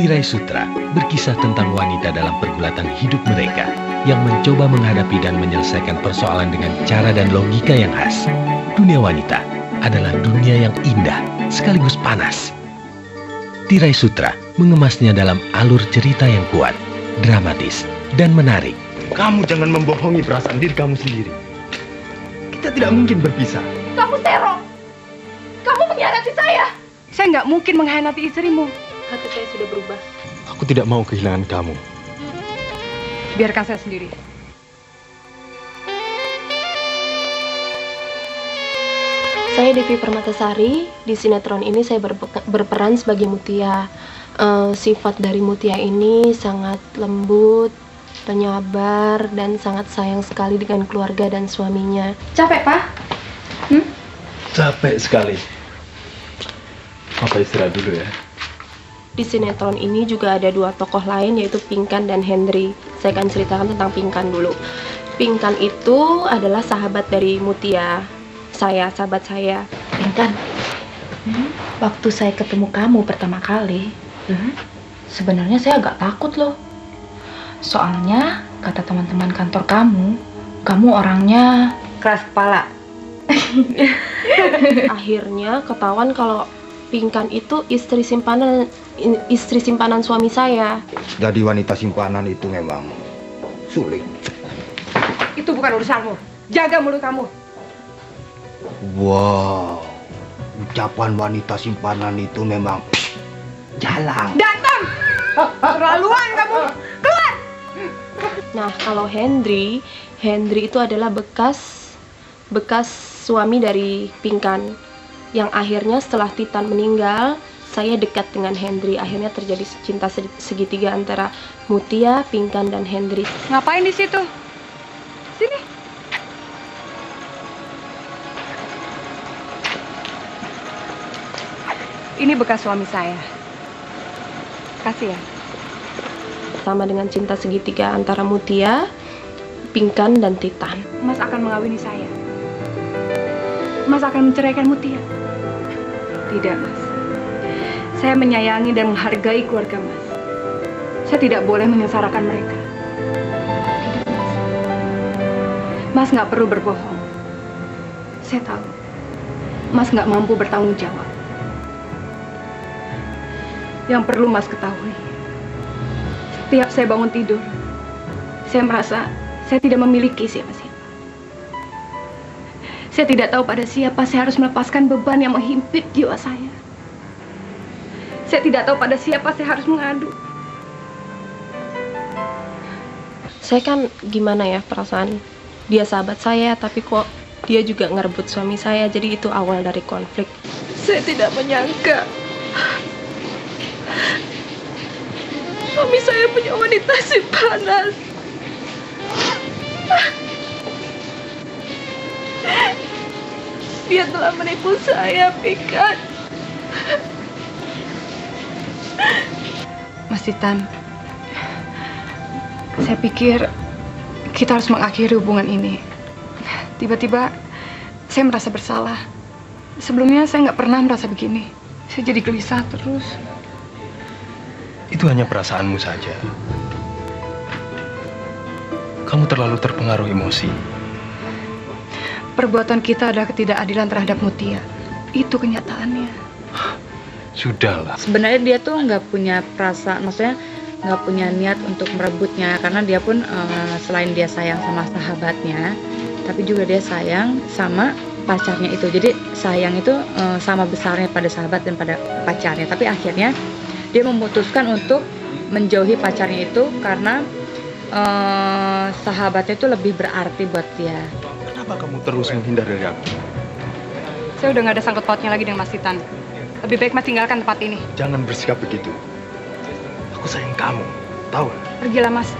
Tirai Sutra berkisah tentang wanita dalam pergulatan hidup mereka yang mencoba menghadapi dan menyelesaikan persoalan dengan cara dan logika yang khas. Dunia wanita adalah dunia yang indah sekaligus panas. Tirai Sutra mengemasnya dalam alur cerita yang kuat, dramatis, dan menarik. Kamu jangan membohongi perasaan diri kamu sendiri. Kita tidak mungkin berpisah. Kamu teror. Kamu mengkhianati saya. Saya nggak mungkin mengkhianati istrimu. Hati saya sudah berubah. Aku tidak mau kehilangan kamu. Biarkan saya sendiri. Saya Devi Permatasari. Di sinetron ini saya berperan sebagai Mutia. Sifat dari Mutia ini sangat lembut, penyabar, dan sangat sayang sekali dengan keluarga dan suaminya. Capek, Pak? Capek sekali. Papa istirahat dulu ya. Di sinetron ini juga ada dua tokoh lain, yaitu Pinkan dan Hendri. Saya akan ceritakan tentang Pinkan dulu. Pinkan itu adalah sahabat dari Mutia. Sahabat saya. Pinkan, waktu saya ketemu kamu pertama kali, sebenarnya saya agak takut loh. Soalnya, kata teman-teman kantor kamu orangnya Keras kepala. Akhirnya ketahuan kalau Pinkan itu istri simpanan suami saya. Jadi wanita simpanan itu memang sulit. Itu bukan urusanmu. Jaga mulut kamu. Wow, ucapan wanita simpanan itu memang jalan. Datang! Terlaluan kamu. Keluar! Nah, kalau Hendri itu adalah bekas suami dari Pinkan. Yang akhirnya setelah Titan meninggal, saya dekat dengan Hendri. Akhirnya terjadi cinta segitiga antara Mutia, Pinkan, dan Hendri. Ngapain di situ? Sini. Ini bekas suami saya. Kasih ya. Sama dengan cinta segitiga antara Mutia, Pinkan, dan Titan. Mas akan mengawini saya. Mas akan menceraikan Mutia. Tidak, Mas. Saya menyayangi dan menghargai keluarga Mas. Saya tidak boleh menyengsarakan mereka. Tidak, Mas. Mas nggak perlu berbohong. Saya tahu. Mas nggak mampu bertanggung jawab. Yang perlu Mas ketahui, setiap saya bangun tidur, saya merasa saya tidak memiliki siapa-siapa. Saya tidak tahu pada siapa saya harus melepaskan beban yang menghimpit jiwa saya. Saya tidak tahu pada siapa saya harus mengadu. Saya kan gimana ya perasaan, dia sahabat saya tapi kok dia juga ngerebut suami saya, jadi itu awal dari konflik. Saya tidak menyangka suami saya punya wanita simpanan. Dia telah menipu saya, Pinkan. Mas Titan, saya pikir kita harus mengakhiri hubungan ini. Tiba-tiba saya merasa bersalah. Sebelumnya saya nggak pernah merasa begini. Saya jadi gelisah terus. Itu hanya perasaanmu saja. Kamu terlalu terpengaruh emosi. Perbuatan kita adalah ketidakadilan terhadap Mutia. Itu kenyataannya. Sudahlah. sebenarnya dia tuh nggak punya perasaan, maksudnya nggak punya niat untuk merebutnya, karena dia pun selain dia sayang sama sahabatnya, tapi juga dia sayang sama pacarnya itu. Jadi sayang itu sama besarnya pada sahabat dan pada pacarnya. Tapi akhirnya dia memutuskan untuk menjauhi pacarnya itu karena sahabatnya itu lebih berarti buat dia. Kenapa kamu terus menghindar dari aku? Saya udah nggak ada sangkut pautnya lagi dengan Mas Titan. Lebih baik Mas tinggalkan tempat ini. Jangan bersikap begitu. Aku sayang kamu, tahu? Pergilah Mas.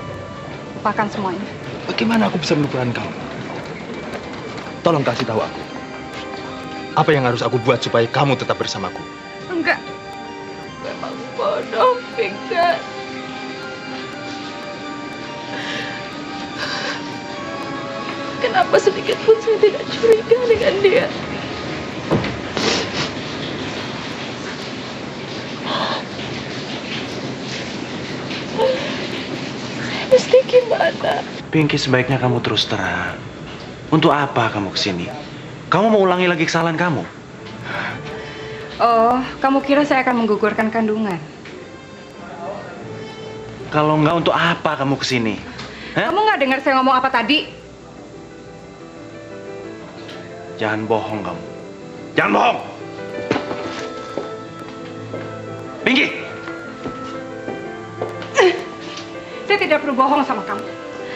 Lupakan semuanya. Bagaimana aku bisa melupakan kamu? Tolong kasih tahu aku. Apa yang harus aku buat supaya kamu tetap bersamaku? Enggak. Memang bodoh, Pinkan. Kenapa sedikit pun saya tidak curiga dengan dia? Wanita. Pinky, sebaiknya kamu terus terang. Untuk apa kamu kesini? Kamu mau ulangi lagi kesalahan kamu? Oh, kamu kira saya akan menggugurkan kandungan? Kalau enggak, untuk apa kamu kesini? Hah? Kamu nggak dengar saya ngomong apa tadi? Jangan bohong kamu. Jangan bohong! Pinky! Saya tidak perlu bohong sama kamu.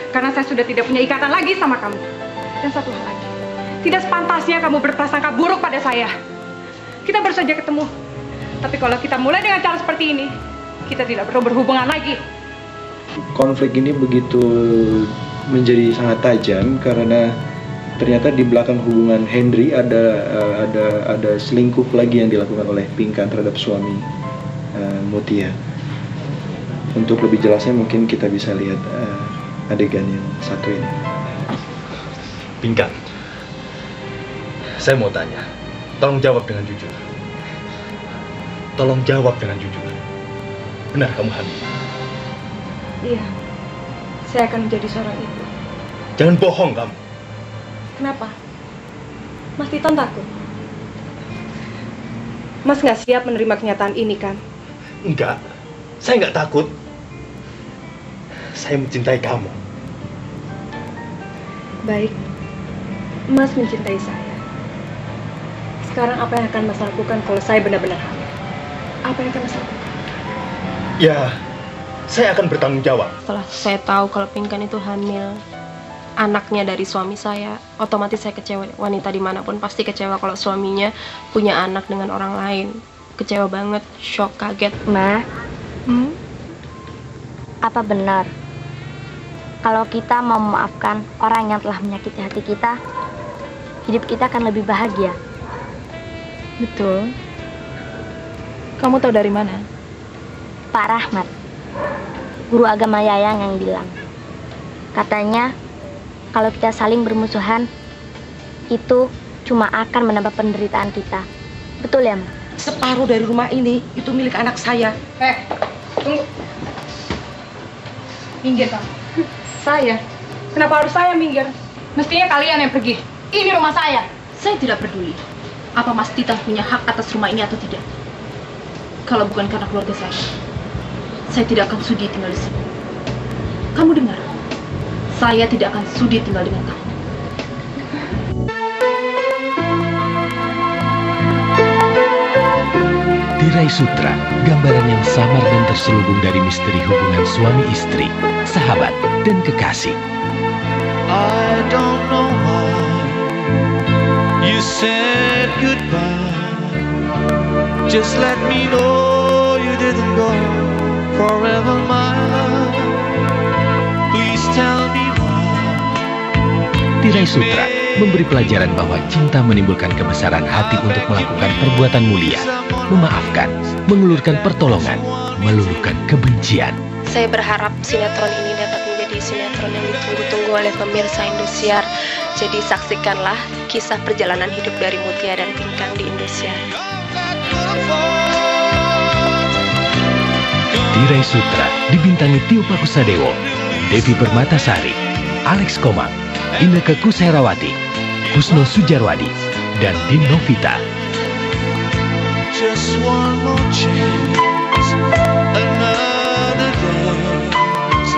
Karena saya sudah tidak punya ikatan lagi sama kamu. Dan satu hal lagi. Tidak sepantasnya kamu berprasangka buruk pada saya. Kita baru saja ketemu. Tapi kalau kita mulai dengan cara seperti ini, kita tidak perlu berhubungan lagi. Konflik ini begitu menjadi sangat tajam karena ternyata di belakang hubungan Henry ada selingkuh lagi yang dilakukan oleh Pinkan terhadap suami Mutia. Untuk lebih jelasnya mungkin kita bisa lihat adegan yang satu ini. Pinkan, saya mau tanya. Tolong jawab dengan jujur. Tolong jawab dengan jujur. Benar kamu hamil? Iya, saya akan menjadi seorang ibu. Jangan bohong kamu. Kenapa? Mas Titon takut? Mas nggak siap menerima kenyataan ini kan? Enggak, saya nggak takut. Saya mencintai kamu. Baik, Mas mencintai saya. Sekarang apa yang akan Mas lakukan kalau saya benar-benar hamil? Apa yang akan Mas lakukan? Ya, saya akan bertanggung jawab. Setelah saya tahu kalau Pinkan itu hamil anaknya dari suami saya, otomatis saya kecewa. Wanita dimanapun pasti kecewa kalau suaminya punya anak dengan orang lain. Kecewa banget, shock, kaget. Ma, apa benar kalau kita mau memaafkan orang yang telah menyakiti hati kita, hidup kita akan lebih bahagia? Betul. Kamu tahu dari mana? Pak Rahmat, guru agama Yayang yang bilang. Katanya, kalau kita saling bermusuhan, itu cuma akan menambah penderitaan kita. Betul ya, Ma? Separuh dari rumah ini itu milik anak saya. Tunggu. Minggir kamu. Saya? Kenapa harus saya minggir? Mestinya kalian yang pergi. Ini rumah saya. Saya tidak peduli apa Mas Titan punya hak atas rumah ini atau tidak. Kalau bukan karena keluarga saya tidak akan sudi tinggal di sini. Kamu dengar? Saya tidak akan sudi tinggal dengan kamu. Tirai Sutra, gambaran yang samar dan terselubung dari misteri hubungan suami istri, sahabat, dan kekasih. I don't know why you said goodbye. Just let me know you didn't go forever, my love. Please tell me why. Tirai Sutra memberi pelajaran bahwa cinta menimbulkan kebesaran hati untuk melakukan perbuatan mulia, memaafkan, mengulurkan pertolongan, meluluhkan kebencian. Saya berharap sinetron ini dapat menjadi sinetron yang ditunggu-tunggu oleh pemirsa Indosiar. Jadi saksikanlah kisah perjalanan hidup dari Mutia dan Pinkan di Indosiar. Tirai Sutra dibintangi Tio Pakusadewo, Devi Permatasari, Alex Komang, Inneke Koesherawati, Kusno Sujarwadi, dan Din Novita. Just one more chance, another dance.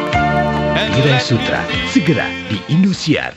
Tirai Sutra segera di Indosiar.